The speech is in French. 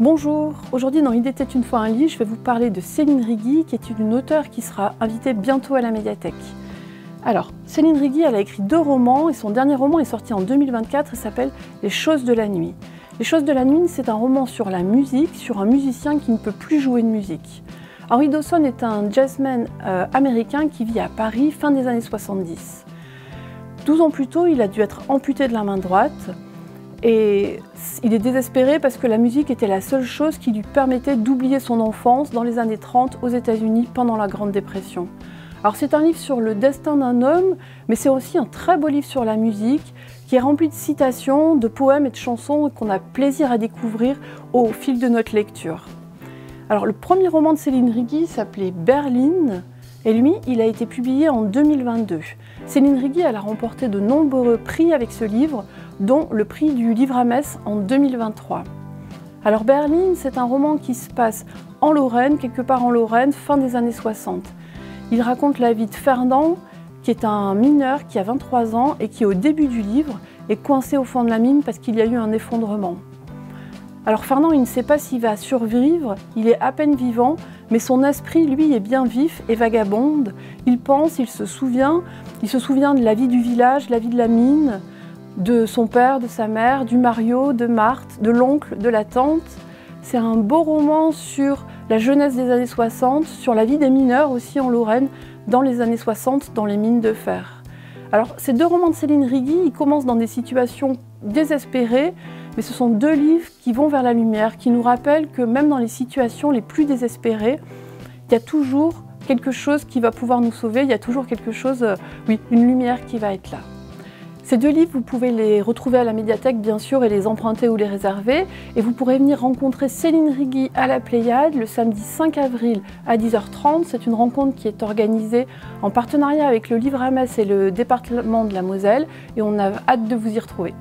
Bonjour, aujourd'hui dans Il était une fois un livre, je vais vous parler de Céline Rigui, qui est une auteure qui sera invitée bientôt à la médiathèque. Alors, Céline Rigui, elle a écrit 2 romans et son dernier roman est sorti en 2024 et s'appelle Les choses de la nuit. Les choses de la nuit, c'est un roman sur la musique, sur un musicien qui ne peut plus jouer de musique. Henry Dawson est un jazzman américain qui vit à Paris fin des années 70. 12 ans plus tôt, il a dû être amputé de la main droite. Et il est désespéré parce que la musique était la seule chose qui lui permettait d'oublier son enfance dans les années 30 aux États-Unis pendant la Grande Dépression. Alors c'est un livre sur le destin d'un homme, mais c'est aussi un très beau livre sur la musique qui est rempli de citations, de poèmes et de chansons qu'on a plaisir à découvrir au fil de notre lecture. Alors le premier roman de Céline Rigui s'appelait Berlin et lui, il a été publié en 2022. Céline Rigui, elle a remporté de nombreux prix avec ce livre, dont le prix du livre à Metz en 2023. Alors Berlin, c'est un roman qui se passe en Lorraine, quelque part en Lorraine, fin des années 60. Il raconte la vie de Fernand, qui est un mineur qui a 23 ans et qui, au début du livre, est coincé au fond de la mine parce qu'il y a eu un effondrement. Alors Fernand, il ne sait pas s'il va survivre, il est à peine vivant, mais son esprit, lui, est bien vif et vagabonde. Il pense, il se souvient de la vie du village, de la vie de la mine, de son père, de sa mère, du Mario, de Marthe, de l'oncle, de la tante. C'est un beau roman sur la jeunesse des années 60, sur la vie des mineurs aussi en Lorraine, dans les années 60, dans les mines de fer. Alors, ces 2 romans de Céline Rigui, ils commencent dans des situations désespérées, mais ce sont 2 livres qui vont vers la lumière, qui nous rappellent que même dans les situations les plus désespérées, il y a toujours quelque chose qui va pouvoir nous sauver, il y a toujours quelque chose, une lumière qui va être là. Ces 2 livres, vous pouvez les retrouver à la médiathèque bien sûr et les emprunter ou les réserver. Et vous pourrez venir rencontrer Céline Rigui à la Pléiade le samedi 5 avril à 10h30. C'est une rencontre qui est organisée en partenariat avec le Livre à Metz et le département de la Moselle. Et on a hâte de vous y retrouver.